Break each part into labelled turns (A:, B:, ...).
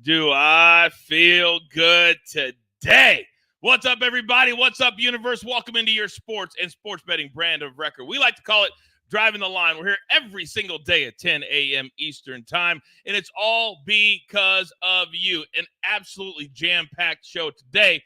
A: Do I feel good today? What's up, everybody? What's up, universe? Welcome into your sports and sports betting brand of record. We like to call it Driving the Line. We're here every single day at 10 a.m. Eastern time, and it's all because of you. An absolutely jam-packed show today.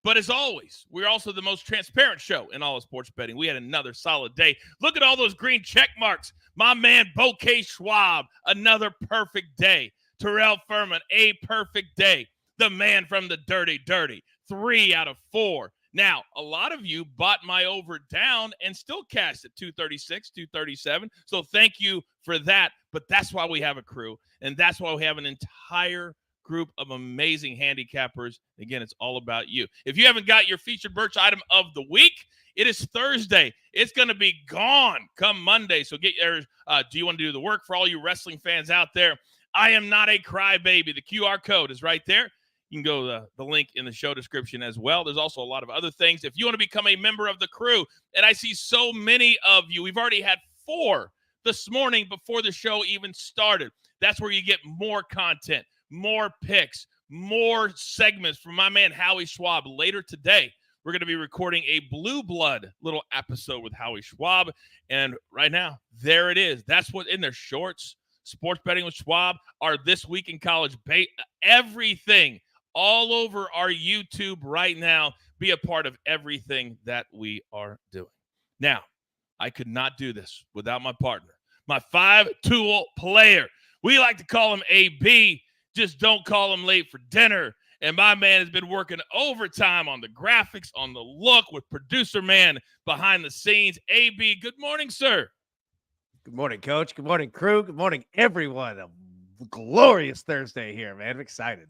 A: But as always, we're also the most transparent show in all of sports betting. We had another solid day. Look at all those green check marks. My man, Howie Schwab, another perfect day. Terrell Furman, a perfect day. The man from the dirty, 3 out of 4. Now, a lot of you bought my over down and still cashed at 236, 237. So thank you for that. But that's why we have a crew, and that's why we have an entire group of amazing handicappers. Again, it's all about you. If you haven't got your featured merch item of the week, it is Thursday. It's going to be gone come Monday. So get yours. Do you want to do the work for all you wrestling fans out there? I am not a crybaby. The QR code is right there. You can go to the link in the show description as well. There's also a lot of other things. If you want to become a member of the crew, and I see so many of you, we've already had 4 this morning before the show even started. That's where you get more content, more picks, more segments from my man Howie Schwab. Later today, we're going to be recording a Blue Blood little episode with Howie Schwab. And right now, there it is. That's what's in their shorts. Sports Betting with Schwab, our This Week in College, everything all over our YouTube right now. Be a part of everything that we are doing. Now, I could not do this without my partner, my 5-tool player. We like to call him AB. Just don't call him late for dinner. And my man has been working overtime on the graphics, on the look, with producer man behind the scenes. AB, good morning, sir.
B: Good morning, Coach. Good morning, crew. Good morning, everyone. A glorious Thursday here, man. I'm excited.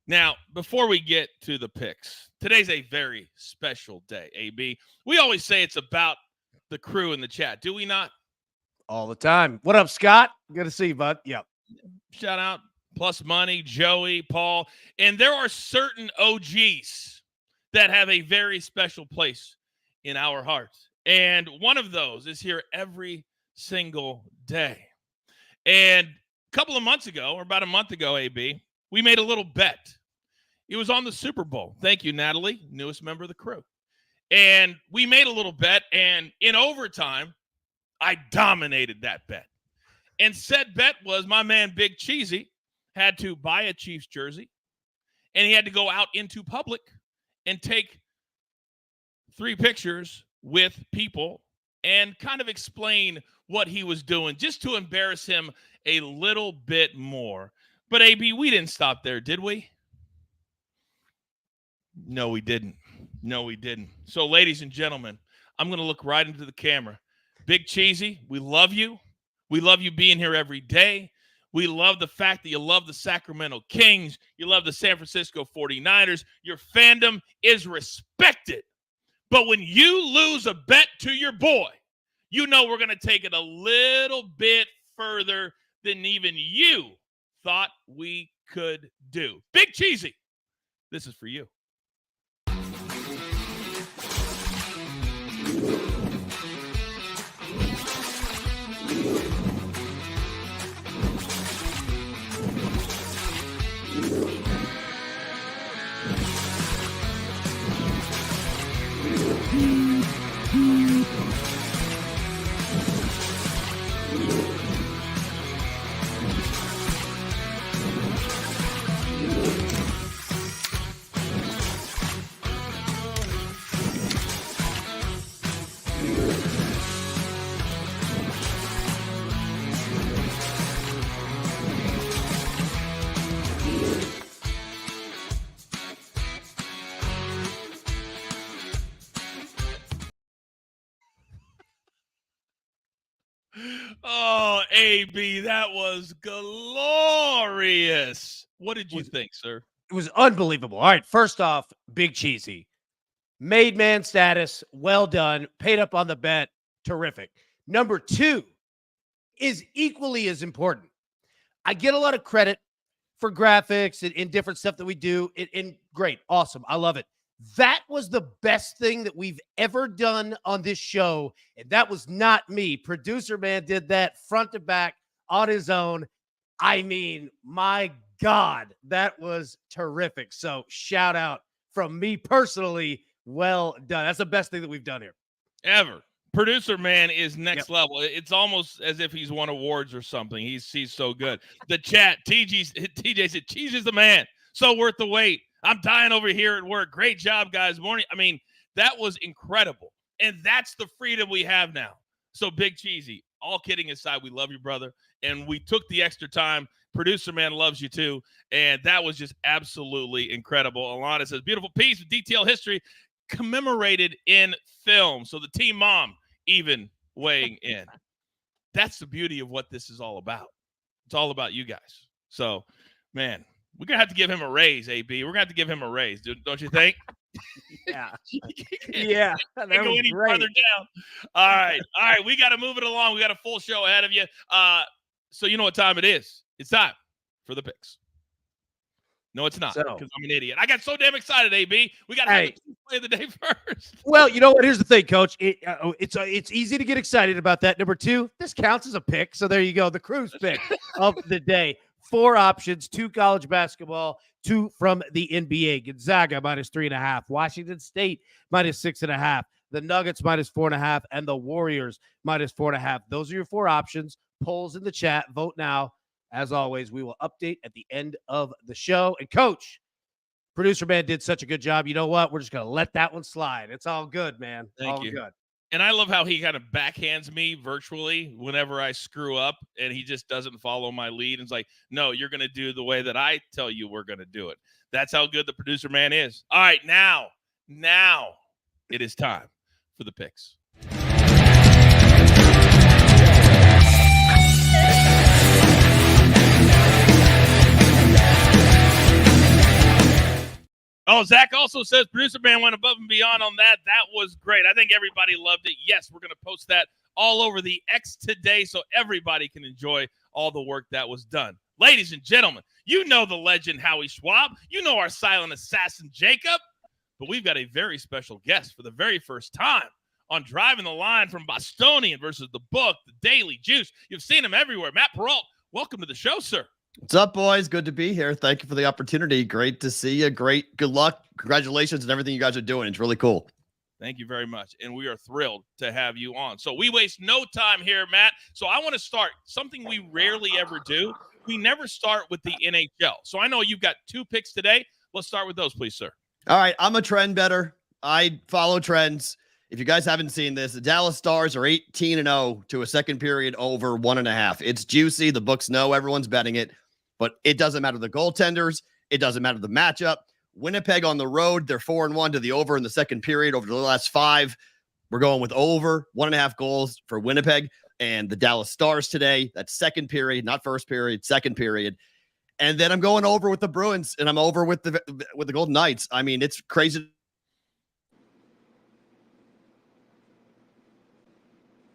A: Now, before we get to the picks, today's a very special day, AB. We always say it's about the crew in the chat, do we not?
B: All the time. What up, Scott? Good to see you, bud. Yep.
A: Shout out Plus Money, Joey, Paul. And there are certain OGs that have a very special place in our hearts. And one of those is here every single day. And a couple of months ago, or about a month ago, AB, we made a little bet. It was on the Super Bowl. Thank you, Natalie, newest member of the crew. And we made a little bet, and in overtime, I dominated that bet. And said bet was my man Big Cheesy had to buy a Chiefs jersey, and he had to go out into public and take 3 pictures with people and kind of explain what he was doing, just to embarrass him a little bit more. But, AB, we didn't stop there, did we? No, we didn't. No, we didn't. So, ladies and gentlemen, I'm going to look right into the camera. Big Cheesy, we love you. We love you being here every day. We love the fact that you love the Sacramento Kings. You love the San Francisco 49ers. Your fandom is respected. But when you lose a bet to your boy, you know we're going to take it a little bit further than even you thought we could do. Big Cheesy, this is for you. Oh, AB, that was glorious. What did you think, sir?
B: It was unbelievable. All right, first off, Big Cheesy. Made man status, well done. Paid up on the bet, terrific. Number 2 is equally as important. I get a lot of credit for graphics and different stuff that we do, and great, awesome, I love it. That was the best thing that we've ever done on this show, and that was not me. Producer man did that front to back on his own. I mean, my God, that was terrific. So shout out from me personally. Well done. That's the best thing that we've done here.
A: Ever. Producer man is next
B: Yep.
A: level. It's almost as if he's won awards or something. He's so good. The chat, TJ said, Cheese is the man. So worth the wait. I'm dying over here at work. Great job, guys. Morning. I mean, that was incredible. And that's the freedom we have now. So Big Cheesy, all kidding aside, we love you, brother. And we took the extra time. Producer man loves you too. And that was just absolutely incredible. Alana says, beautiful piece of detailed history commemorated in film. So the team mom even weighing in. That's the beauty of what this is all about. It's all about you guys. So, man, we're going to have to give him a raise, AB. We're going to have to give him a raise, don't you think?
B: Yeah. Yeah.
A: Can't go any farther down. All right. We got to move it along. We got a full show ahead of you. So you know what time it is. It's time for the picks. No, it's not, because I'm an idiot. I got so damn excited, AB. We got to have the play of the day first.
B: Well, you know what? Here's the thing, Coach. It's easy to get excited about that. Number two, this counts as a pick. So there you go. The Cruise pick of the day. 4 options, 2 college basketball, 2 from the NBA. Gonzaga -3.5. Washington State -6.5. The Nuggets -4.5. And the Warriors -4.5. Those are your 4 options. Polls in the chat. Vote now. As always, we will update at the end of the show. And Coach, producer man did such a good job. You know what? We're just going to let that one slide. It's all good, man.
A: Thank you.
B: Good.
A: And I love how he kind of backhands me virtually whenever I screw up, and he just doesn't follow my lead. And it's like, no, you're going to do the way that I tell you we're going to do it. That's how good the producer man is. All right, now it is time for the picks. Oh, Zach also says producer man went above and beyond on that. That was great. I think everybody loved it. Yes, we're going to post that all over the X today so everybody can enjoy all the work that was done. Ladies and gentlemen, you know the legend Howie Schwab. You know our silent assassin Jacob. But we've got a very special guest for the very first time on Driving the Line from Bostonian versus the book, the Daily Juice. You've seen him everywhere. Matt Perrault, welcome to the show, sir.
C: What's up, boys? Good to be here. Thank you for the opportunity. Great to see you. Good luck. Congratulations on everything you guys are doing. It's really cool.
A: Thank you very much. And we are thrilled to have you on. So we waste no time here, Matt. So I want to start something we rarely ever do. We never start with the NHL. So I know you've got 2 picks today. Let's start with those, please, sir.
C: All right. I'm a trend better. I follow trends. If you guys haven't seen this, the Dallas Stars are 18-0 to a second period over 1.5. It's juicy. The books know everyone's betting it. But it doesn't matter the goaltenders. It doesn't matter the matchup. Winnipeg on the road, they're 4-1 to the over in the second period over the last 5. We're going with over 1.5 goals for Winnipeg and the Dallas Stars today. That's second period, not first period, second period. And then I'm going over with the Bruins, and I'm over with the Golden Knights. I mean, it's crazy.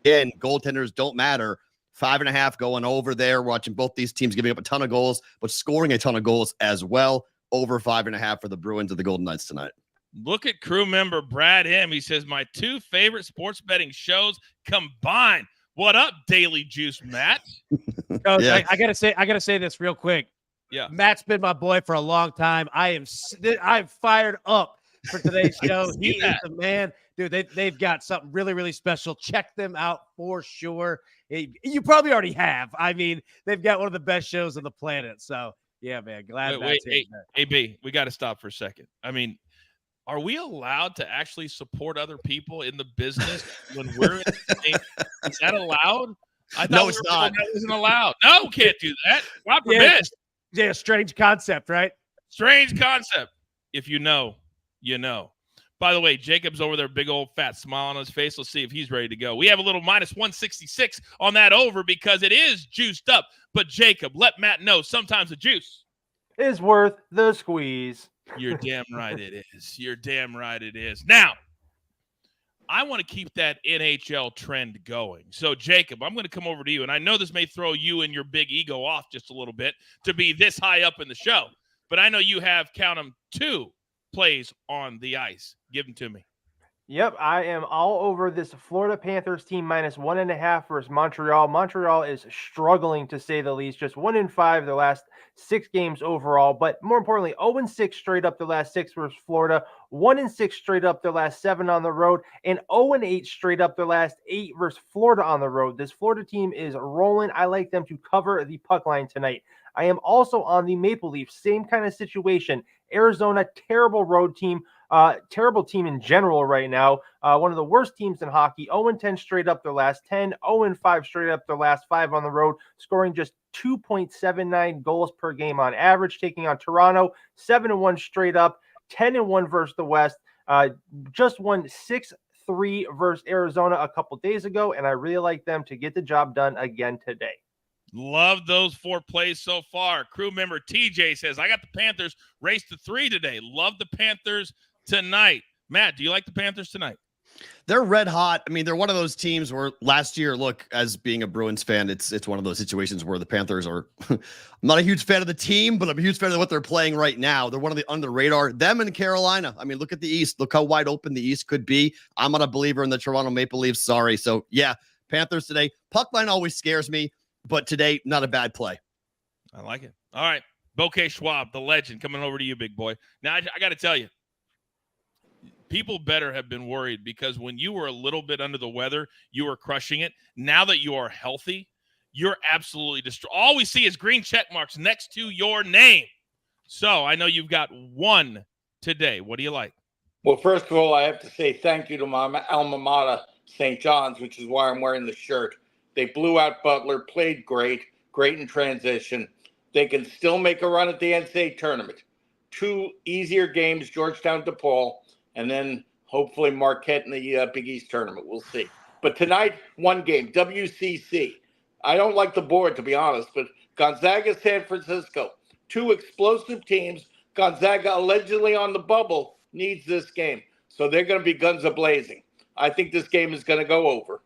C: Again, goaltenders don't matter. 5.5 going over there. Watching both these teams giving up a ton of goals, but scoring a ton of goals as well. Over 5.5 for the Bruins and the Golden Knights tonight.
A: Look at crew member Brad M. He says, my 2 favorite sports betting shows combined. What up, Daily Juice, Matt?
B: Coach, yeah. I gotta say this real quick.
A: Yeah,
B: Matt's been my boy for a long time. I'm fired up for today's show. He is the man. Dude, they've got something really, really special. Check them out for sure. You probably already have. I mean, they've got one of the best shows on the planet. So, yeah, man. Glad that's
A: it. AB, we got to stop for a second. I mean, are we allowed to actually support other people in the business when we're in the same? Is that allowed? I thought
C: no, it's not.
A: That wasn't allowed. No, can't do that. God forbid.
B: Yeah, strange concept, right?
A: Strange concept. If you know, you know. By the way, Jacob's over there, big old fat smile on his face. Let's see if he's ready to go. We have a little -166 on that over because it is juiced up. But Jacob, let Matt know sometimes the juice
D: is worth the squeeze.
A: You're damn right it is. You're damn right it is. Now, I want to keep that NHL trend going. So, Jacob, I'm going to come over to you. And I know this may throw you and your big ego off just a little bit to be this high up in the show. But I know you have, count them, 2 plays on the ice. Give them to me.
D: Yep, I am all over this Florida Panthers team -1.5 versus Montreal. Montreal is struggling to say the least. Just 1-5 their last 6 games overall, but more importantly, 0-6 straight up their last 6 versus Florida, 1-6 straight up their last 7 on the road, and 0-8 straight up their last 8 versus Florida on the road. This Florida team is rolling. I like them to cover the puck line tonight. I am also on the Maple Leafs. Same kind of situation. Arizona, terrible road team. Terrible team in general right now. One of the worst teams in hockey. 0-10 straight up their last 10. 0-5 straight up their last 5 on the road, scoring just 2.79 goals per game on average. Taking on Toronto, 7-1 straight up, 10-1 versus the West. Just won 6-3 versus Arizona a couple days ago, and I really like them to get the job done again today.
A: Love those 4 plays so far. Crew member TJ says, I got the Panthers race to 3 today. Love the Panthers tonight. Matt, do you like the Panthers tonight?
C: They're red hot. I mean, they're one of those teams where last year, look, as being a Bruins fan, it's one of those situations where the Panthers are I'm not a huge fan of the team, but I'm a huge fan of what they're playing right now. They're one of the under the radar. Them and Carolina. I mean, look at the East. Look how wide open the East could be. I'm not a believer in the Toronto Maple Leafs. Sorry. So yeah, Panthers today. Puck line always scares me, but today, not a bad play.
A: I like it. All right. Howie Schwab, the legend, coming over to you, big boy. Now, I got to tell you, people better have been worried because when you were a little bit under the weather, you were crushing it. Now that you are healthy, you're absolutely destroyed. All we see is green check marks next to your name. So I know you've got one today. What do you like?
E: Well, first of all, I have to say thank you to my alma mater, St. John's, which is why I'm wearing the shirt. They blew out Butler, played great in transition. They can still make a run at the NCAA tournament. 2 easier games, Georgetown, DePaul, and then hopefully Marquette in the Big East tournament. We'll see. But tonight, 1 game, WCC. I don't like the board, to be honest, but Gonzaga, San Francisco, 2 explosive teams. Gonzaga, allegedly on the bubble, needs this game. So they're going to be guns a-blazing. I think this game is going to go over.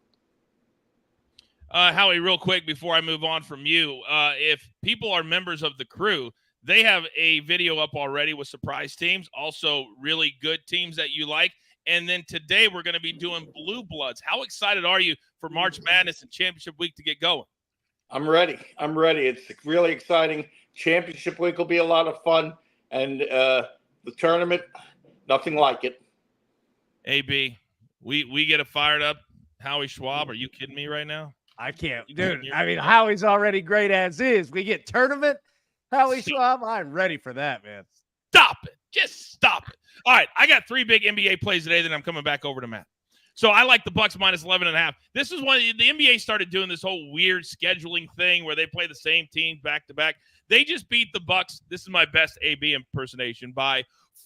A: Howie, real quick before I move on from you, if people are members of the crew, they have a video up already with surprise teams, also really good teams that you like. And then today we're going to be doing Blue Bloods. How excited are you for March Madness and Championship Week to get going?
E: I'm ready. It's really exciting. Championship Week will be a lot of fun. And the tournament, nothing like it.
A: AB, we get a fired up Howie Schwab. Are you kidding me right now?
B: I can't, dude. I mean, Howie's already great as is. We get tournament, Howie Schwab. I'm ready for that, man.
A: Stop it. Just stop it. All right, I got 3 big NBA plays today, then I'm coming back over to Matt. So I like the Bucks -11.5. This is when the NBA started doing this whole weird scheduling thing where they play the same teams back to back. They just beat the Bucks. This is my best AB impersonation by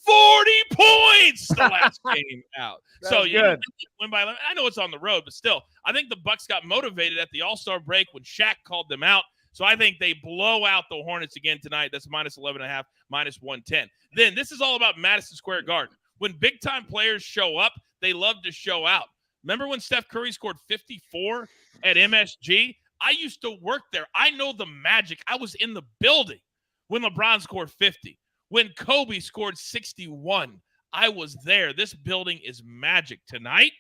A: 40 points the last game out. So you win by 11. I know it's on the road, but still, I think the Bucks got motivated at the All-Star break when Shaq called them out. So I think they blow out the Hornets again tonight. That's -11.5, -110. Then this is all about Madison Square Garden. When big-time players show up, they love to show out. Remember when Steph Curry scored 54 at MSG? I used to work there. I know the magic. I was in the building when LeBron scored 50. When Kobe scored 61, I was there. This building is magic. Tonight,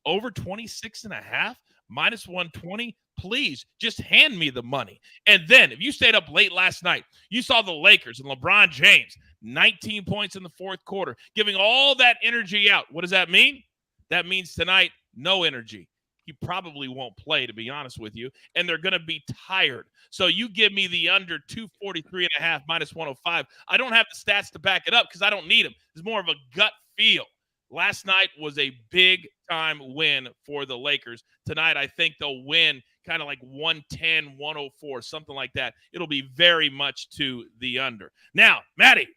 A: over 26.5, -120. Please just hand me the money. And then if you stayed up late last night, you saw the Lakers and LeBron James, 19 points in the 4th quarter, giving all that energy out. What does that mean? That means tonight, no energy. He probably won't play, to be honest with you, and they're going to be tired. So you give me the under 243.5, -105. I don't have the stats to back it up because I don't need them. It's more of a gut feel. Last night was a big-time win for the Lakers. Tonight, I think they'll win kind of like 110, 104, something like that. It'll be very much to the under. Now, Matty,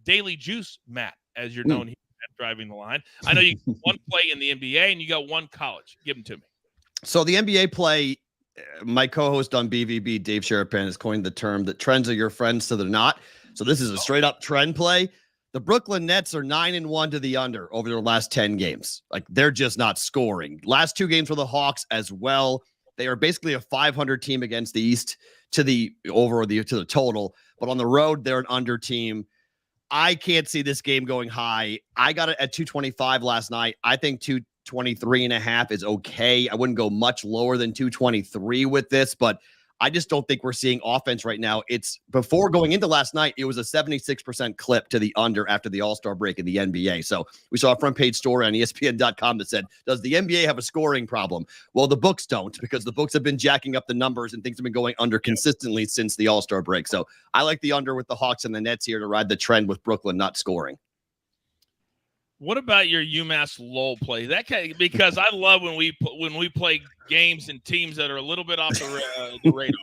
A: Daily Juice Matt, as you're known here at Driving the Line. I know you got 1 play in the NBA and you got 1 college. Give them to me.
C: So the NBA play, my co-host on BVB, Dave Sherapan, has coined the term that trends are your friends till they're not. So this is a straight-up trend play. The Brooklyn Nets are 9-1 to the under over their last 10 games. Like, they're just not scoring. Last 2 games for the Hawks as well. They are basically a 500 team against the East to the over or to the total, but on the road, they're an under team. I can't see this game going high. I got it at 225 last night. I think 223.5 is okay. I wouldn't go much lower than 223 with this, but I just don't think we're seeing offense right now. It's before going into last night, it was a 76% clip to the under after the All-Star break in the NBA. So we saw a front page story on ESPN.com that said, does the NBA have a scoring problem? Well, the books don't, because the books have been jacking up the numbers and things have been going under consistently since the All-Star break. So I like the under with the Hawks and the Nets here to ride the trend with Brooklyn not scoring.
A: What about your UMass Lowell play? Because I love when we play games and teams that are a little bit off the radar.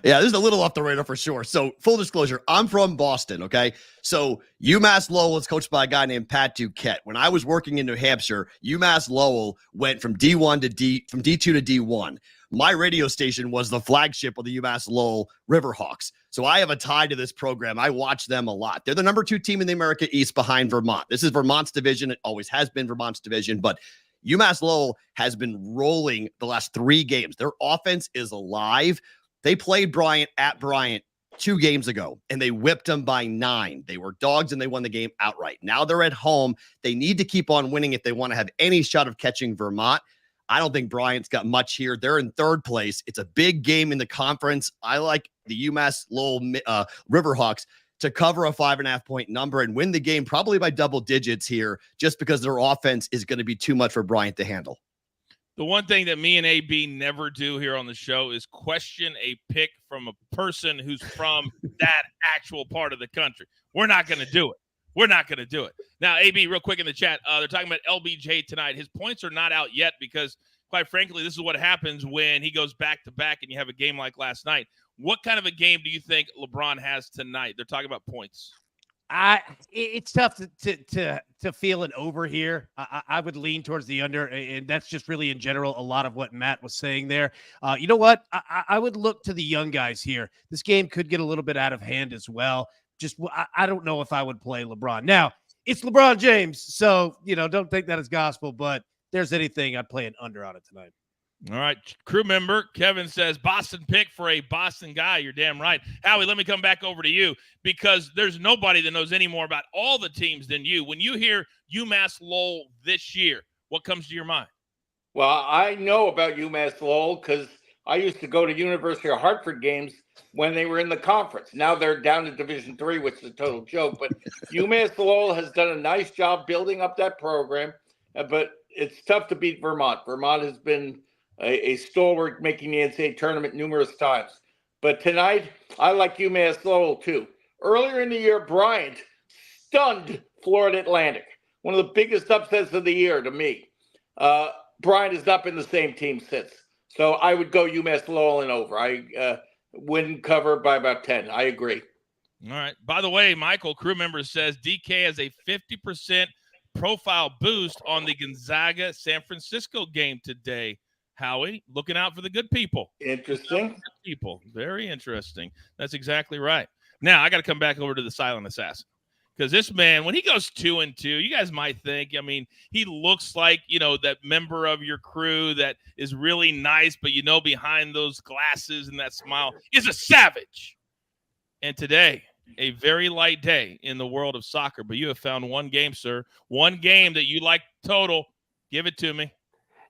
C: Yeah, this is a little off the radar for sure. So full disclosure, I'm from Boston, okay? So UMass Lowell is coached by a guy named Pat Duquette. When I was working in New Hampshire, UMass Lowell went from D2 to D1. My radio station was the flagship of the UMass Lowell Riverhawks. So I have a tie to this program. I watch them a lot. They're the number 2 team in the America East behind Vermont. This is Vermont's division. It always has been Vermont's division, but UMass Lowell has been rolling the last 3 games. Their offense is alive. They played Bryant at Bryant 2 games ago, and they whipped them by 9. They were dogs, and they won the game outright. Now they're at home. They need to keep on winning if they want to have any shot of catching Vermont. I don't think Bryant's got much here. They're in 3rd place. It's a big game in the conference. I like the UMass Lowell Riverhawks to cover a 5.5-point number and win the game probably by double digits here, just because their offense is going to be too much for Bryant to handle.
A: The one thing that me and AB never do here on the show is question a pick from a person who's from that actual part of the country. We're not going to do it. Now, AB, real quick in the chat, they're talking about LBJ tonight. His points are not out yet because, quite frankly, this is what happens when he goes back-to-back and you have a game like last night. What kind of a game do you think LeBron has tonight? They're talking about points.
B: It's tough to feel an over here. I would lean towards the under, and that's just really in general a lot of what Matt was saying there. You know what? I would look to the young guys here. This game could get a little bit out of hand as well. I don't know if I would play LeBron. Now, it's LeBron James, so don't take that as gospel, but if there's anything, I'd play an under on it tonight.
A: All right, crew member Kevin says Boston pick for a Boston guy. You're damn right. Howie, let me come back over to you because there's nobody that knows any more about all the teams than you. When you hear UMass Lowell this year, what comes to your mind?
E: Well, I know about UMass Lowell because I used to go to University of Hartford games when they were in the conference. Now they're down to Division III, which is a total joke. But UMass Lowell has done a nice job building up that program. But it's tough to beat Vermont. Vermont has been a stalwart making the NCAA tournament numerous times. But tonight, I like UMass Lowell too. Earlier in the year, Bryant stunned Florida Atlantic. One of the biggest upsets of the year to me. Bryant has not been the same team since. So I would go UMass Lowell and over. I wouldn't cover by about 10. I agree.
A: All right. By the way, Michael, crew member, says DK has a 50% profile boost on the Gonzaga-San Francisco game today. Howie, looking out for the good people.
E: Interesting.
A: Good people. Very interesting. That's exactly right. Now, I got to come back over to the silent assassin. Because this man, when he goes 2-2, you guys might think, he looks like, that member of your crew that is really nice, but behind those glasses and that smile is a savage. And today, a very light day in the world of soccer. But you have found one game, sir. One game that you like total. Give it to me.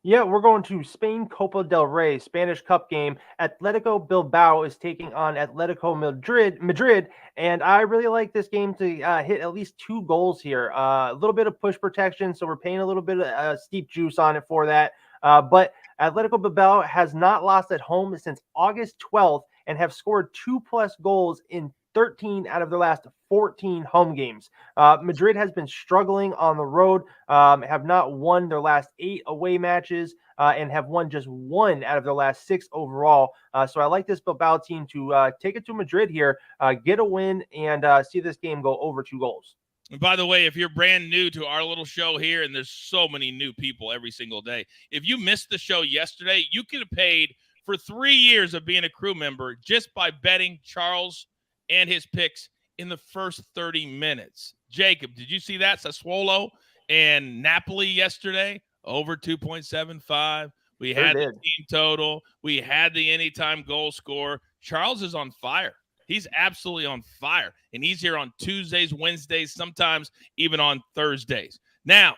D: Yeah, we're going to Spain Copa del Rey, Spanish Cup game. Atletico Bilbao is taking on Atletico Madrid, and I really like this game to hit at least 2 goals here. A little bit of push protection, so we're paying a little bit of steep juice on it for that. But Atletico Bilbao has not lost at home since August 12th and have scored 2+ goals in 13 out of their last 14 home games. Madrid has been struggling on the road, have not won their last 8 away matches, and have won just 1 out of their last 6 overall. So I like this Bilbao team to take it to Madrid here, get a win, and see this game go over 2 goals.
A: And by the way, if you're brand new to our little show here, and there's so many new people every single day, if you missed the show yesterday, you could have paid for 3 years of being a crew member just by betting Charles and his picks in the first 30 minutes. Jacob, did you see that? Sassuolo and Napoli yesterday, over 2.75. We had the team total. We had the anytime goal scorer. Charles is on fire. He's absolutely on fire, and he's here on Tuesdays, Wednesdays, sometimes even on Thursdays. Now,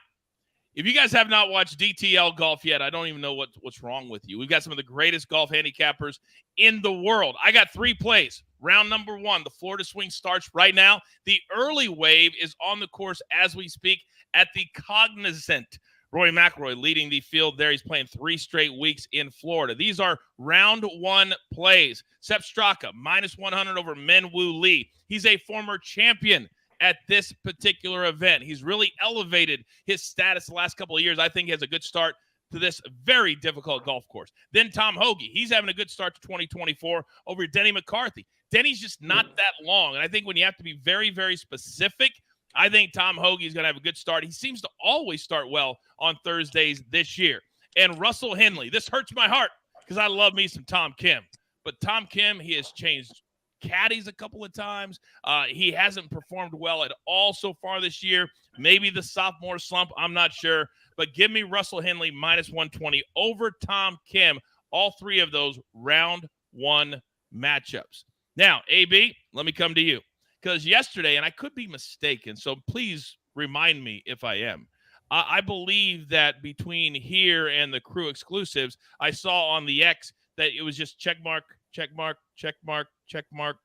A: if you guys have not watched DTL Golf yet, I don't even know what's wrong with you. We've got some of the greatest golf handicappers in the world. I got 3 plays. Round number 1, the Florida Swing starts right now. The early wave is on the course as we speak at the Cognizant. Rory McIlroy leading the field there. He's playing 3 straight weeks in Florida. These are round 1 plays. Sepp Straka, -100 over Min Woo Lee. He's a former champion at this particular event. He's really elevated his status the last couple of years. I think he has a good start to this very difficult golf course. Then Tom Hoge, he's having a good start to 2024 over Denny McCarthy. Denny's just not that long, and I think when you have to be very, very specific, I think Tom Hoge is going to have a good start. He seems to always start well on Thursdays this year. And Russell Henley, this hurts my heart because I love me some Tom Kim. But Tom Kim, he has changed caddies a couple of times. He hasn't performed well at all so far this year. Maybe the sophomore slump, I'm not sure. But give me Russell Henley -120 over Tom Kim. All 3 of those round 1 matchups. Now, AB, let me come to you. Because yesterday, and I could be mistaken, so please remind me if I am. I believe that between here and the crew exclusives, I saw on the X that it was just check mark, check mark, check mark, check mark.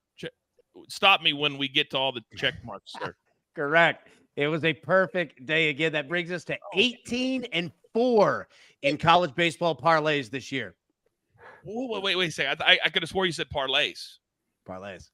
A: Stop me when we get to all the check marks, sir.
B: Correct. It was a perfect day again. That brings us to 18-4 in college baseball parlays this year.
A: Ooh, wait a second. I could have swore you said parlays.
B: Parlays.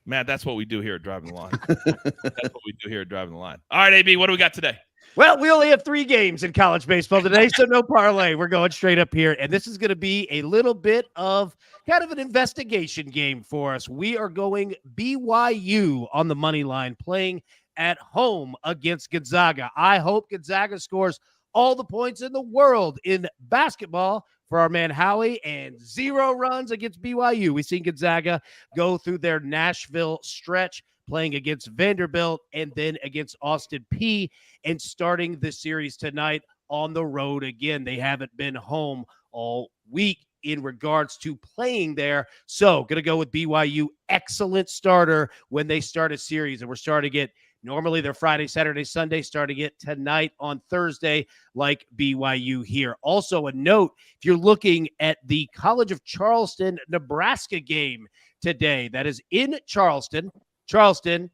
A: Man, that's what we do here at Driving the Line. That's what we do here at Driving the Line. All right, AB, what do we got today?
B: Well, we only have 3 games in college baseball today, so no parlay. We're going straight up here, and this is going to be a little bit of kind of an investigation game for us. We are going BYU on the money line, playing at home against Gonzaga. I hope Gonzaga scores all the points in the world in basketball for our man Howie, and 0 runs against BYU. We've seen Gonzaga go through their Nashville stretch, playing against Vanderbilt and then against Austin Peay, and starting the series tonight on the road again. They haven't been home all week in regards to playing there. So going to go with BYU. Excellent starter when they start a series, and we're starting it. Normally they're Friday, Saturday, Sunday, starting it tonight on Thursday, like BYU here. Also a note, if you're looking at the College of Charleston, Nebraska game today, that is in Charleston. Charleston,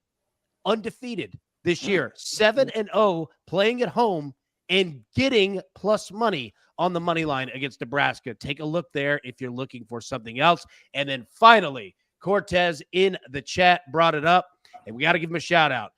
B: undefeated this year, 7-0, playing at home and getting plus money on the money line against Nebraska. Take a look there if you're looking for something else. And then finally, Cortez in the chat brought it up, and we got to give him a shout out.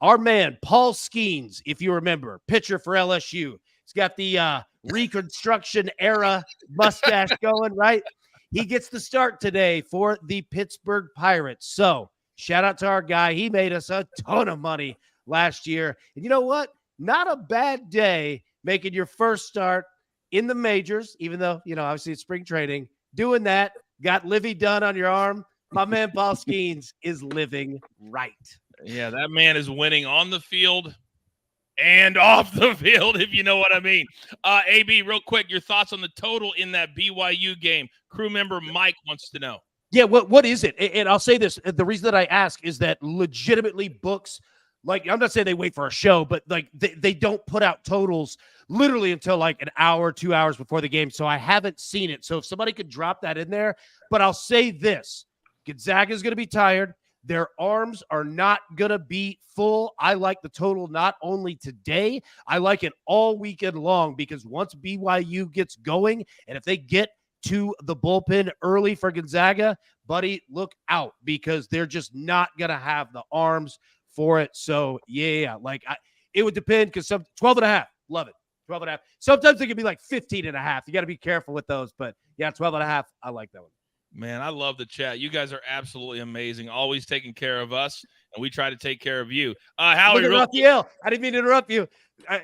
B: Our man, Paul Skeens, if you remember, pitcher for LSU. He's got the Reconstruction era mustache going, right? He gets the start today for the Pittsburgh Pirates. So shout out to our guy. He made us a ton of money last year. And you know what? Not a bad day making your first start in the majors, even though, obviously it's spring training. Doing that, got Livy done on your arm. My man, Paul Skeens, is living right.
A: Yeah, that man is winning on the field and off the field, if you know what I mean. AB, real quick, your thoughts on the total in that BYU game. Crew member Mike wants to know.
B: Yeah, what is it? And I'll say this. The reason that I ask is that legitimately books, like, I'm not saying they wait for a show, but like they don't put out totals literally until like an hour, 2 hours before the game. So I haven't seen it. So if somebody could drop that in there, but I'll say this. Gonzaga is going to be tired. Their arms are not going to be full. I like the total not only today, I like it all weekend long, because once BYU gets going, and if they get to the bullpen early for Gonzaga, buddy, look out, because they're just not going to have the arms for it. So, yeah, it would depend, because 12.5, love it. 12.5. Sometimes it can be like 15.5. You got to be careful with those, but yeah, 12.5, I like that one.
A: Man, I love the chat. You guys are absolutely amazing. Always taking care of us, and we try to take care of you. Howie,
B: Raphael, I didn't mean to interrupt you.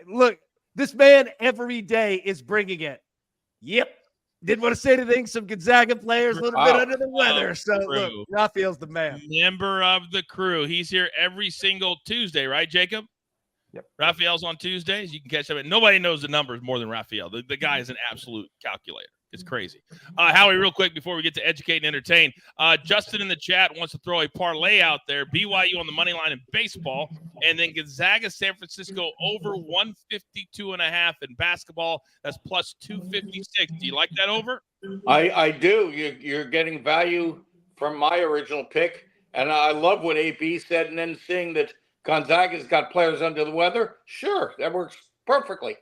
B: Look, this man every day is bringing it. Yep. Didn't want to say anything. Some Gonzaga players a little bit under the weather. So, look, Raphael's the man.
A: Member of the crew. He's here every single Tuesday, right, Jacob?
D: Yep.
A: Raphael's on Tuesdays. You can catch him. Nobody knows the numbers more than Raphael. The guy is an absolute calculator. It's crazy. Howie, real quick before we get to educate and entertain, Justin in the chat wants to throw a parlay out there. BYU on the money line in baseball, and then Gonzaga, San Francisco over 152.5 in basketball. That's plus 256. Do you like that over?
E: I do. You're getting value from my original pick, and I love what AB said. And then seeing that Gonzaga's got players under the weather, sure, that works perfectly.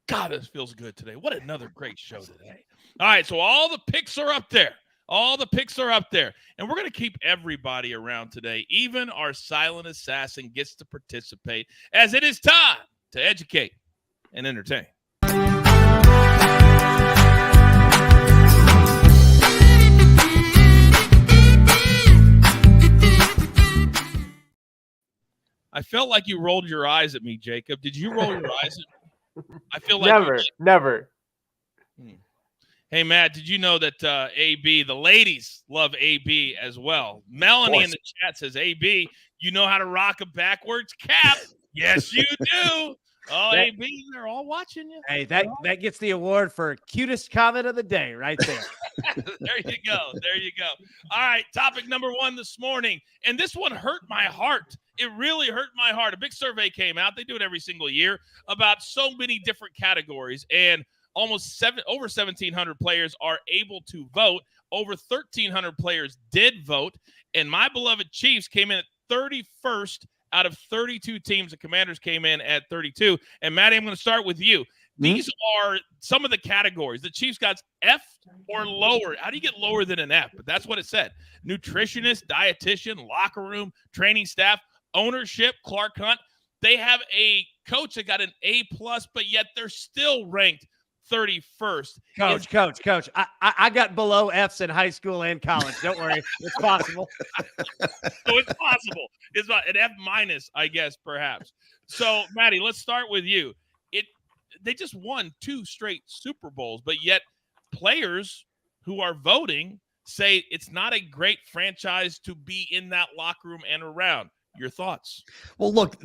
A: God, this feels good today. What another great show today. All right, so all the picks are up there. All the picks are up there. And we're going to keep everybody around today. Even our silent assassin gets to participate, as it is time to educate and entertain. I felt like you rolled your eyes at me, Jacob. Did you roll your eyes at me? I feel like
D: never.
A: Hey, Matt, did you know that AB, the ladies love AB as well? Melanie in the chat says, AB, you know how to rock a backwards cap. Yes, you do. Oh, AB, they're all watching you.
B: Hey, that gets the award for cutest comment of the day right there.
A: There you go. There you go. All right, topic number 1 this morning. And this one hurt my heart. It really hurt my heart. A big survey came out. They do it every single year about so many different categories. And almost over 1,700 players are able to vote. Over 1,300 players did vote. And my beloved Chiefs came in at 31st out of 32 teams. The Commanders came in at 32. And, Matty, I'm going to start with you. These are some of the categories. The Chiefs got F or lower. How do you get lower than an F? But that's what it said. Nutritionist, dietitian, locker room, training staff, ownership, Clark Hunt. They have a coach that got an A+, but yet they're still ranked 31st.
B: Coach. I got below Fs in high school and college. Don't worry. It's possible.
A: So it's possible. It's not an F-, I guess, perhaps. So, Matty, let's start with you. They just won 2 straight Super Bowls, but yet players who are voting say it's not a great franchise to be in that locker room and around. Your thoughts?
C: Well, look,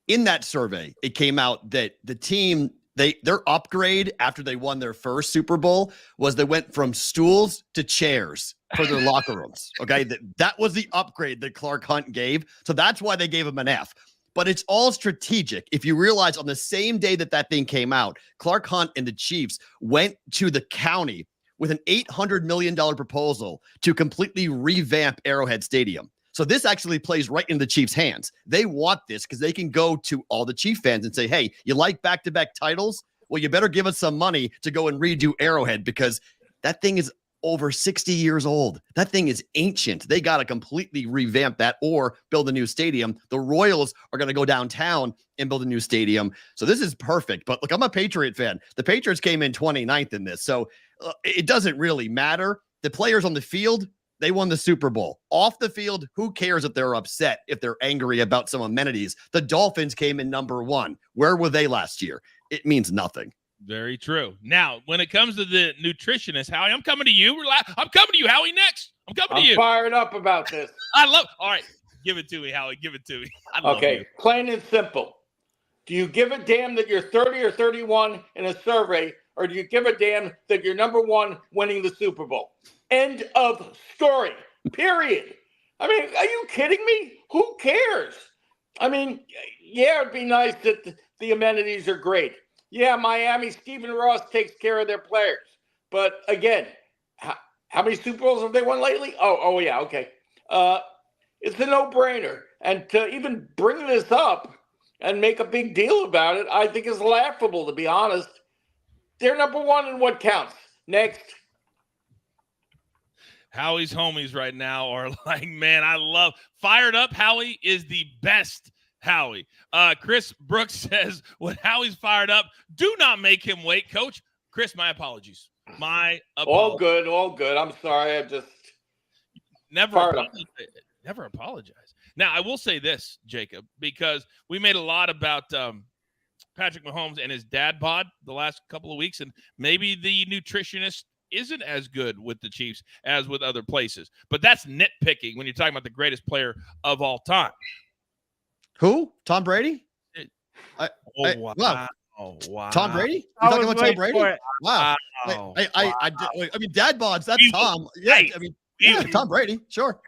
C: in that survey, it came out that the team, their upgrade after they won their first Super Bowl was they went from stools to chairs for their locker rooms. Okay. That was the upgrade that Clark Hunt gave. So that's why they gave him an F. But it's all strategic. If you realize on the same day that thing came out, Clark Hunt and the Chiefs went to the county with an $800 million proposal to completely revamp Arrowhead Stadium. So this actually plays right in the Chiefs' hands. They want this because they can go to all the Chief fans and say, hey, you like back-to-back titles? Well, you better give us some money to go and redo Arrowhead because that thing is over 60 years old. That thing is ancient. They got to completely revamp that or build a new stadium. The Royals are going to go downtown and build a new stadium. So this is perfect. But look, I'm a Patriot fan. The Patriots came in 29th in this. So it doesn't really matter. The players on the field, they won the Super Bowl. Off the field, who cares if they're upset, if they're angry about some amenities? The Dolphins came in number 1. Where were they last year? It means nothing.
A: Very true. Now, when it comes to the nutritionist, Howie, I'm coming to you. I'm coming to you, Howie, next. I'm coming to you.
E: I'm fired up about this.
A: All right. Give it to me, Howie. Give it to me.
E: Okay. Plain and simple. Do you give a damn that you're 30 or 31 in a survey, or do you give a damn that you're number 1 winning the Super Bowl? End of story. Period. I mean, are you kidding me? Who cares? I mean, yeah, it'd be nice that the amenities are great. Yeah, Miami, Stephen Ross takes care of their players. But again, how many Super Bowls have they won lately? Oh yeah, okay. It's a no-brainer. And to even bring this up and make a big deal about it, I think is laughable, to be honest. They're number 1 in what counts. Next.
A: Howie's homies right now are like, man, fired up. Howie is the best Howie. Chris Brooks says, when Howie's fired up, do not make him wait. Coach, Chris, my apologies.
E: All good. I'm sorry. I just
A: never apologize. Now, I will say this, Jacob, because we made a lot about Patrick Mahomes and his dad bod the last couple of weeks, and maybe the nutritionist isn't as good with the Chiefs as with other places. But that's nitpicking when you're talking about the greatest player of all time.
C: Who? Tom Brady?
A: Wow. Oh, wow.
C: Tom Brady?
B: I
C: You talking
B: was
C: about Tom
B: waiting
C: Brady?
B: for it.
C: Wow.
A: Wow.
C: I mean, dad bods. That's
A: We will-
C: Tom. Yeah,
A: hey,
C: I mean,
A: we
C: yeah,
A: will-
C: Tom Brady. Sure.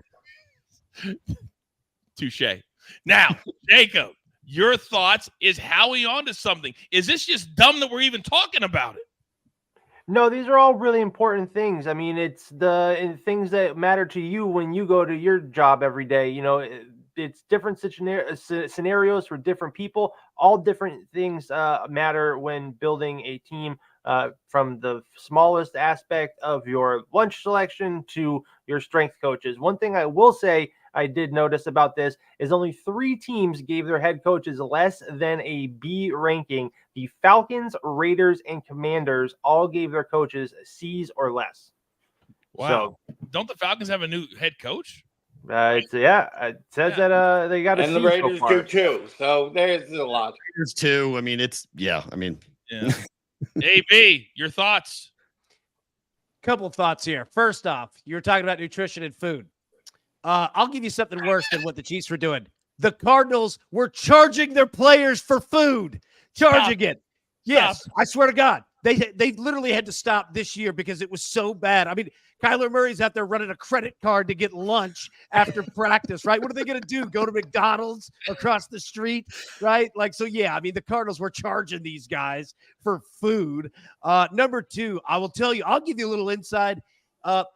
A: Touche. Now, Jacob, your thoughts. Is Howie onto something? Is this just dumb that we're even talking about it?
D: No, these are all really important things. I mean, it's things that matter to you when you go to your job every day. You know, it's different scenarios for different people. All different things matter when building a team, from the smallest aspect of your lunch selection to your strength coaches. One thing I will say I did notice about this is only 3 teams gave their head coaches less than a B ranking. The Falcons, Raiders, and Commanders all gave their coaches C's or less.
A: Wow. Don't the Falcons have a new head coach?
D: It says that they got a
E: And
D: C
E: the Raiders
D: so far.
E: do too. So there's a lot.
C: There's 2. I mean,
A: Yeah. AB, your thoughts?
B: Couple of thoughts here. First off, you're talking about nutrition and food. I'll give you something worse than what the Chiefs were doing. The Cardinals were charging their players for food. Charging it. Yes, I swear to God. They literally had to stop this year because it was so bad. I mean, Kyler Murray's out there running a credit card to get lunch after practice, right? What are they going to do? Go to McDonald's across the street, right? Like, so yeah, I mean, the Cardinals were charging these guys for food. Number 2, I will tell you, I'll give you a little inside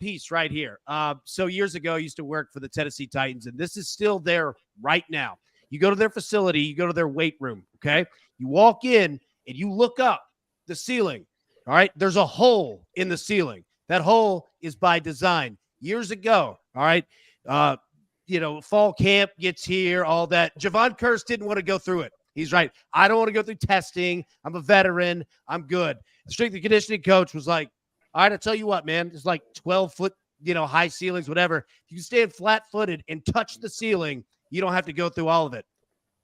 B: piece right here. So years ago, I used to work for the Tennessee Titans, and this is still there right now. You go to their facility, you go to their weight room, okay? You walk in and you look up the ceiling, all right? There's a hole in the ceiling. That hole is by design. Years ago, all right? Fall camp gets here, all that. Javon Curse didn't want to go through it. He's right. I don't want to go through testing. I'm a veteran. I'm good. The strength and conditioning coach was like, all right, I'll tell you what, man. It's like 12-foot, high ceilings, whatever. If you stand flat-footed and touch the ceiling, you don't have to go through all of it.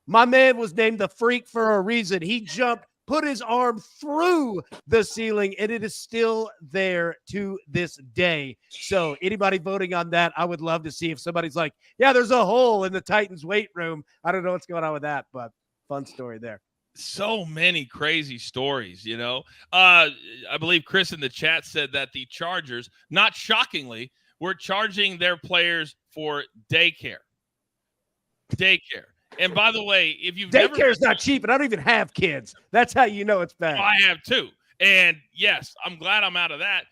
B: My man was named the Freak for a reason. He jumped, put his arm through the ceiling, and it is still there to this day. So anybody voting on that, I would love to see if somebody's like, yeah, there's a hole in the Titans weight room. I don't know what's going on with that, but fun story there.
A: So many crazy stories, I believe Chris in the chat said that the Chargers, not shockingly, were charging their players for daycare. And by the way, if you've
B: daycare is not cheap, and I don't even have kids. That's how you know it's bad.
A: I have 2. And yes, I'm glad I'm out of that.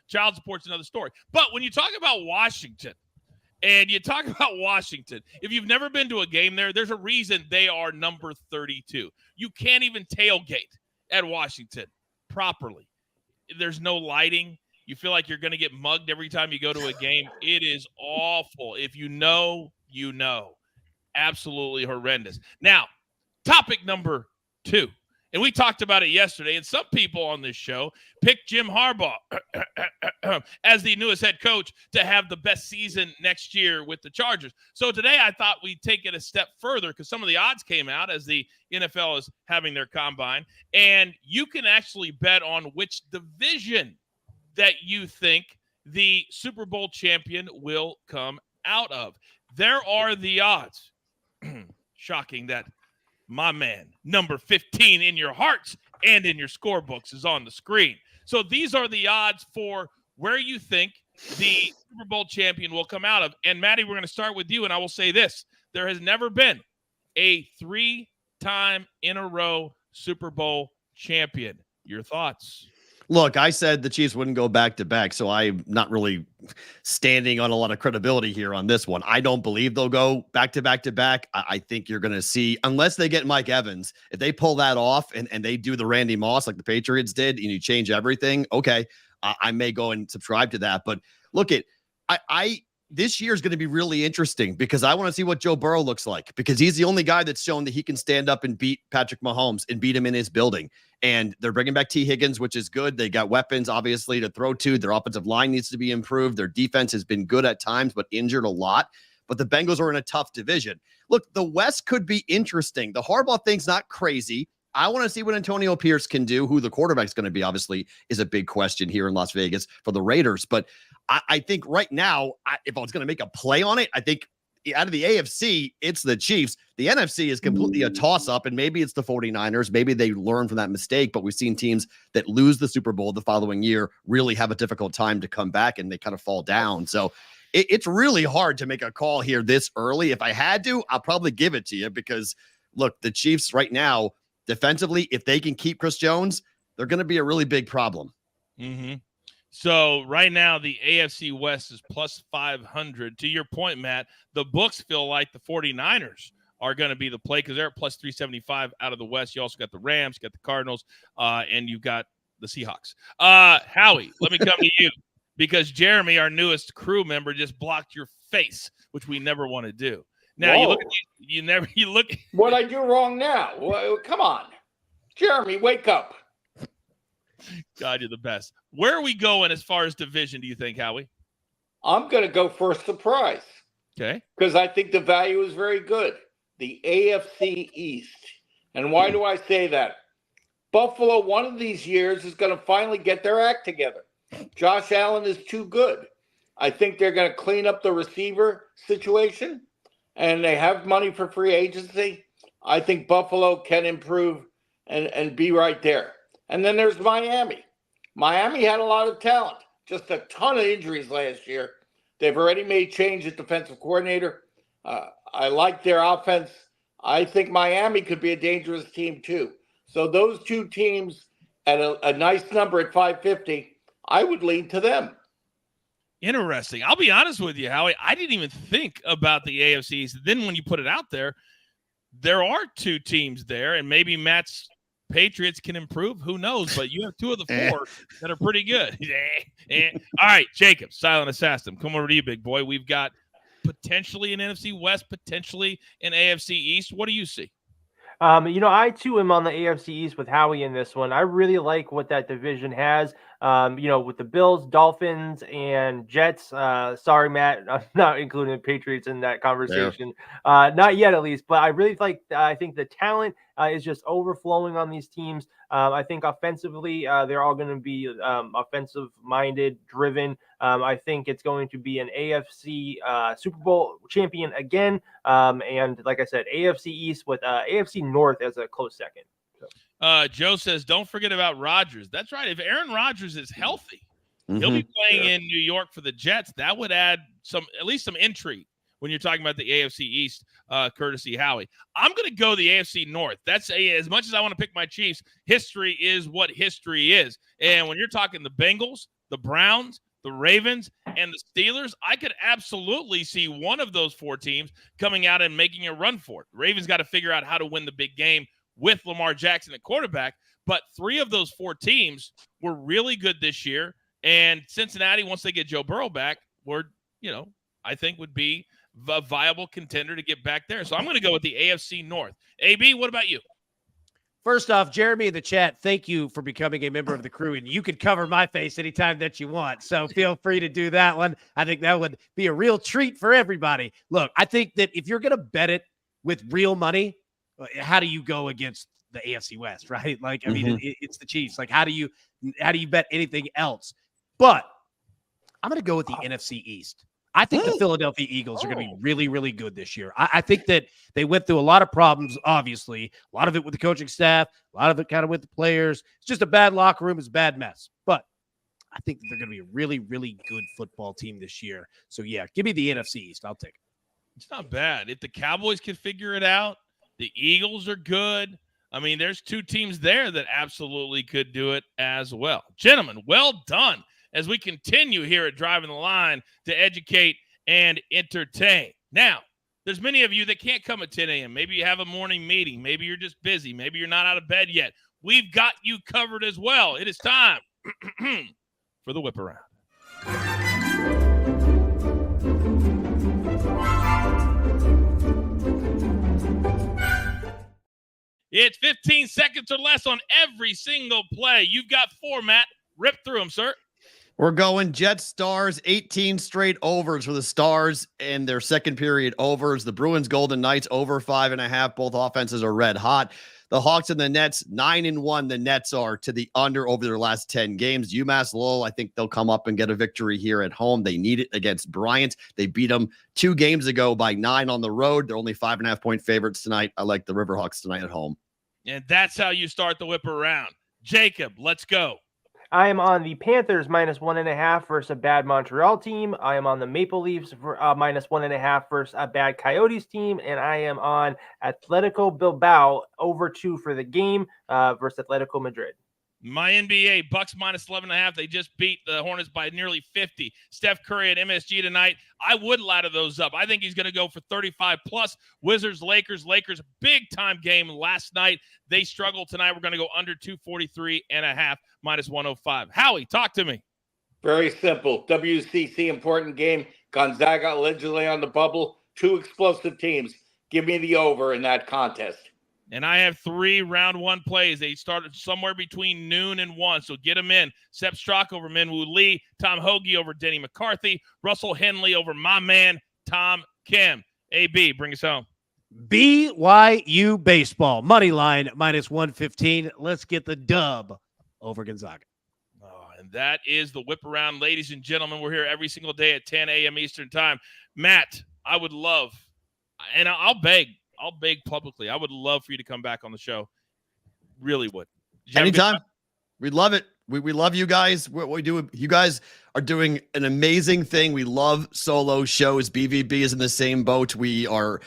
A: Child support's another story. But when you talk about Washington, if you've never been to a game there, there's a reason they are number 32. You can't even tailgate at Washington properly. There's no lighting. You feel like you're going to get mugged every time you go to a game. It is awful. If you know, you know. Absolutely horrendous. Now, topic number 2. And we talked about it yesterday, and some people on this show picked Jim Harbaugh as the newest head coach to have the best season next year with the Chargers. So today I thought we'd take it a step further because some of the odds came out as the NFL is having their combine, and you can actually bet on which division that you think the Super Bowl champion will come out of. There are the odds. Shocking that my man, number 15 in your hearts and in your scorebooks, is on the screen. So these are the odds for where you think the Super Bowl champion will come out of. And Maddie, we're going to start with you. And I will say this. There has never been a 3-time in a row Super Bowl champion. Your thoughts?
C: Look, I said the Chiefs wouldn't go back-to-back, so I'm not really standing on a lot of credibility here on this one. I don't believe they'll go back-to-back-to-back. I think you're going to see, unless they get Mike Evans, if they pull that off and they do the Randy Moss like the Patriots did, and you change everything, okay, I may go and subscribe to that. But look, this year is going to be really interesting because I want to see what Joe Burrow looks like because he's the only guy that's shown that he can stand up and beat Patrick Mahomes and beat him in his building. And they're bringing back T. Higgins, which is good. They got weapons, obviously, to throw to. Their offensive line needs to be improved. Their defense has been good at times, but injured a lot. But the Bengals are in a tough division. Look, the West could be interesting. The Harbaugh thing's not crazy. I want to see what Antonio Pierce can do. Who the quarterback's going to be, obviously, is a big question here in Las Vegas for the Raiders. But I think right now, if I was going to make a play on it, I think out of the AFC, it's the Chiefs. The NFC is completely a toss-up, and maybe it's the 49ers. Maybe they learn from that mistake, but we've seen teams that lose the Super Bowl the following year really have a difficult time to come back, and they kind of fall down. So it's really hard to make a call here this early. If I had to, I'll probably give it to you because, look, the Chiefs right now, defensively, if they can keep Chris Jones, they're going to be a really big problem.
A: Mm-hmm. So right now, the AFC West is plus 500. To your point, Matt, the books feel like the 49ers are going to be the play because they're at plus 375 out of the West. You also got the Rams, got the Cardinals, and you've got the Seahawks. Howie, let me come to you because Jeremy, our newest crew member, just blocked your face, which we never want to do. Now
E: Whoa.
A: you look at you look.
E: What I do wrong now? Well, come on, Jeremy, wake up.
A: God, you're the best. Where are we going as far as division, do you think, Howie?
E: I'm going to go for a surprise.
A: Okay.
E: Because I think the value is very good. The AFC East. And why do I say that? Buffalo, one of these years, is going to finally get their act together. Josh Allen is too good. I think they're going to clean up the receiver situation, and they have money for free agency. I think Buffalo can improve and be right there. And then there's Miami. Miami had a lot of talent, just a ton of injuries last year. They've already made change at defensive coordinator. I like their offense. I think Miami could be a dangerous team too. So those two teams at a nice number at 550, I would lean to them.
A: Interesting. I'll be honest with you, Howie. I didn't even think about the AFC East. Then when you put it out there, there are two teams there, and maybe Matt's Patriots can improve. Who knows? But you have two of the four that are pretty good. All right, Jacob, Silent Assassin, come over to you, big boy. We've got potentially an NFC West, potentially an AFC East. What do you see?
D: I too am on the AFC East with Howie in this one. I really like what that division has. With the Bills, Dolphins, and Jets. Sorry, Matt, I'm not including the Patriots in that conversation. Not yet, at least. But I really I think the talent is just overflowing on these teams. I think offensively, they're all going to be offensive-minded, driven. I think it's going to be an AFC Super Bowl champion again. And like I said, AFC East with AFC North as a close second. So.
A: Joe says, don't forget about Rodgers. That's right. If Aaron Rodgers is healthy, he'll be playing in New York for the Jets. That would add at least some intrigue when you're talking about the AFC East, courtesy Howie. I'm going to go the AFC North. That's as much as I want to pick my Chiefs, history is what history is. And when you're talking the Bengals, the Browns, the Ravens, and the Steelers, I could absolutely see one of those four teams coming out and making a run for it. The Ravens got to figure out how to win the big game with Lamar Jackson at quarterback, but three of those four teams were really good this year. And Cincinnati, once they get Joe Burrow back, I think would be a viable contender to get back there. So I'm going to go with the AFC North. AB, what about you?
B: First off, Jeremy in the chat, thank you for becoming a member of the crew, and you can cover my face anytime that you want. So feel free to do that one. I think that would be a real treat for everybody. Look, I think that if you're going to bet it with real money, how do you go against the AFC West, right? Like, I mean, it's the Chiefs. Like, how do you bet anything else? But I'm going to go with the NFC East. I think the Philadelphia Eagles are going to be really, really good this year. I think that they went through a lot of problems, obviously. A lot of it with the coaching staff, a lot of it kind of with the players. It's just a bad locker room. It's a bad mess. But I think that they're going to be a really, really good football team this year. So, yeah, give me the NFC East. I'll take it.
A: It's not bad. If the Cowboys can figure it out, the Eagles are good. I mean, there's two teams there that absolutely could do it as well. Gentlemen, well done as we continue here at Driving the Line to educate and entertain. Now, there's many of you that can't come at 10 a.m. Maybe you have a morning meeting. Maybe you're just busy. Maybe you're not out of bed yet. We've got you covered as well. It is time for the whip around. It's 15 seconds or less on every single play. You've got four, Matt. Rip through them, sir.
C: We're going Jets Stars, 18 straight overs for the Stars and their second period overs. The Bruins Golden Knights over 5.5. Both offenses are red hot. The Hawks and the Nets, 9-1. The Nets are to the under over their last 10 games. UMass Lowell, I think they'll come up and get a victory here at home. They need it against Bryant. They beat them 2 games ago by 9 on the road. They're only 5.5-point favorites tonight. I like the Riverhawks tonight at home.
A: And that's how you start the whip around. Jacob, let's go.
D: I am on the Panthers -1.5 versus a bad Montreal team. I am on the Maple Leafs -1.5 versus a bad Coyotes team. And I am on Atletico Bilbao over 2 for the game versus Atletico Madrid.
A: My NBA, Bucks -11.5. They just beat the Hornets by nearly 50. Steph Curry at MSG tonight. I would ladder those up. I think he's going to go for 35+. Wizards, Lakers, big-time game last night. They struggled tonight. We're going to go under 243.5, -105. Howie, talk to me.
E: Very simple. WCC, important game. Gonzaga allegedly on the bubble. 2 explosive teams. Give me the over in that contest.
A: And I have 3 round 1 plays. They started somewhere between noon and 1, so get them in. Sepp Strock over Minwoo Lee, Tom Hoagie over Denny McCarthy, Russell Henley over my man, Tom Kim. AB, bring us home.
B: BYU baseball, money line -115. Let's get the dub over Gonzaga.
A: Oh, and that is the whip around, ladies and gentlemen. We're here every single day at 10 a.m. Eastern time. Matt, I would love, and I'll beg publicly, I would love for you to come back on the show. Really would.
C: Anytime. We'd love it. We love you guys. What we do, you guys are doing an amazing thing. We love solo shows. BVB is in the same boat. We are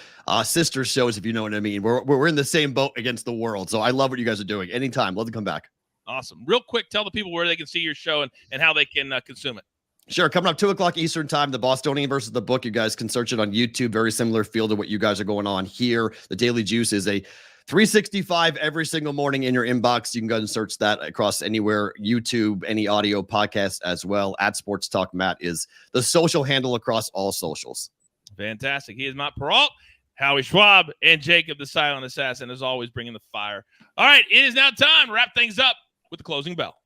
C: sister shows, if you know what I mean. We're in the same boat against the world. So I love what you guys are doing. Anytime. Love to come back.
A: Awesome. Real quick, tell the people where they can see your show and how they can consume it.
C: Sure. Coming up 2:00 Eastern time, the Bostonian versus the Book. You guys can search it on YouTube. Very similar feel to what you guys are going on here. The Daily Juice is a 365 every single morning in your inbox. You can go and search that across anywhere, YouTube, any audio podcast as well. At Sports Talk Matt is the social handle across all socials.
A: Fantastic. He is not Perrault, Howie Schwab, and Jacob the Silent Assassin, as always, bringing the fire. All right, it is now time to wrap things up with the closing bell.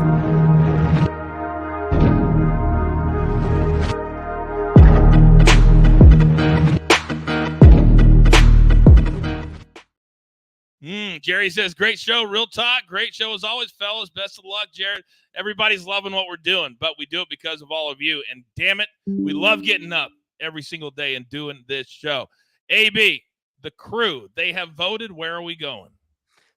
A: Jerry says, great show, real talk. Great show as always, fellas. Best of luck, Jared. Everybody's loving what we're doing, but we do it because of all of you. And damn it, we love getting up every single day and doing this show. AB, the crew, they have voted. Where are we going?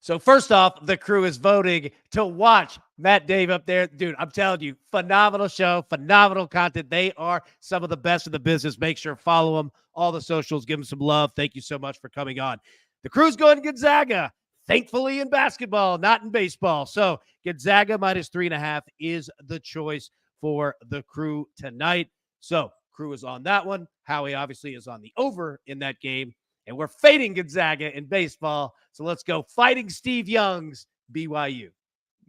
B: So first off, the crew is voting to watch Matt Dave up there. Dude, I'm telling you, phenomenal show, phenomenal content. They are some of the best in the business. Make sure to follow them, all the socials, give them some love. Thank you so much for coming on. The crew's going to Gonzaga, thankfully in basketball, not in baseball. So Gonzaga -3.5 is the choice for the crew tonight. So crew is on that one. Howie obviously is on the over in that game. And we're fading Gonzaga in baseball. So let's go Fighting Steve Young's BYU.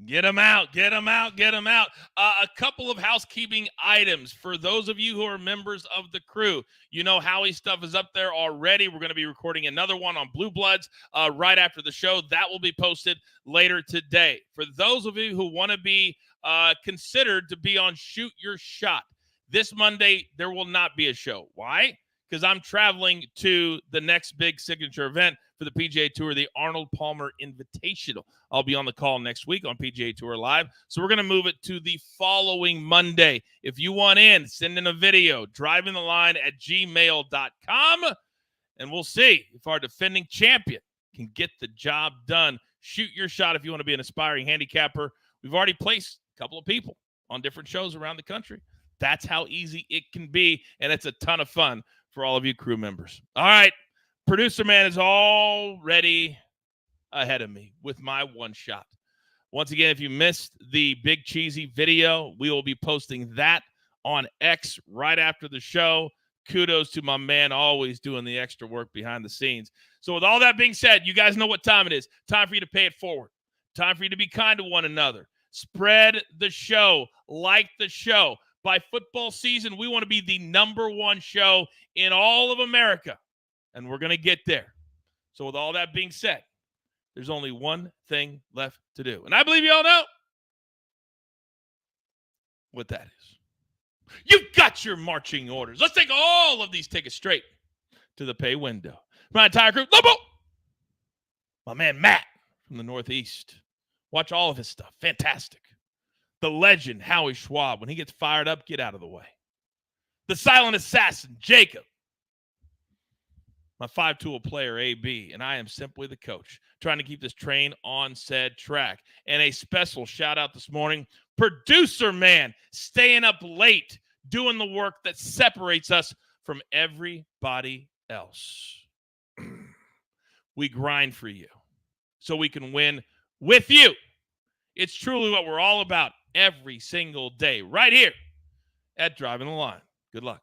A: Get them out. Get them out. Get them out. A couple of housekeeping items for those of you who are members of the crew. You know, Howie's stuff is up there already. We're going to be recording another one on Blue Bloods right after the show. That will be posted later today. For those of you who want to be considered to be on Shoot Your Shot, this Monday, there will not be a show. Why? Because I'm traveling to the next big signature event for the PGA Tour, the Arnold Palmer Invitational. I'll be on the call next week on PGA Tour Live. So we're going to move it to the following Monday. If you want in, send in a video, drivingtheline@gmail.com, and we'll see if our defending champion can get the job done. Shoot your shot if you want to be an aspiring handicapper. We've already placed a couple of people on different shows around the country. That's how easy it can be, and it's a ton of fun for all of you crew members. All right. Producer man is already ahead of me with my one shot. Once again, if you missed the Big Cheesy video, we will be posting that on X right after the show. Kudos to my man always doing the extra work behind the scenes. So with all that being said, you guys know what time it is. Time for you to pay it forward. Time for you to be kind to one another. Spread the show. Like the show. By football season, we want to be the #1 show in all of America, and we're going to get there. So with all that being said, there's only one thing left to do, and I believe you all know what that is. You've got your marching orders. Let's take all of these tickets straight to the pay window. My entire crew, Lobo, my man Matt from the Northeast. Watch all of his stuff. Fantastic. The legend, Howie Schwab. When he gets fired up, get out of the way. The silent assassin, Jacob. My five-tool player, AB, and I am simply the coach, trying to keep this train on said track. And a special shout-out this morning, producer man, staying up late, doing the work that separates us from everybody else. We grind for you so we can win with you. It's truly what we're all about every single day right here at Driving the Line. Good luck.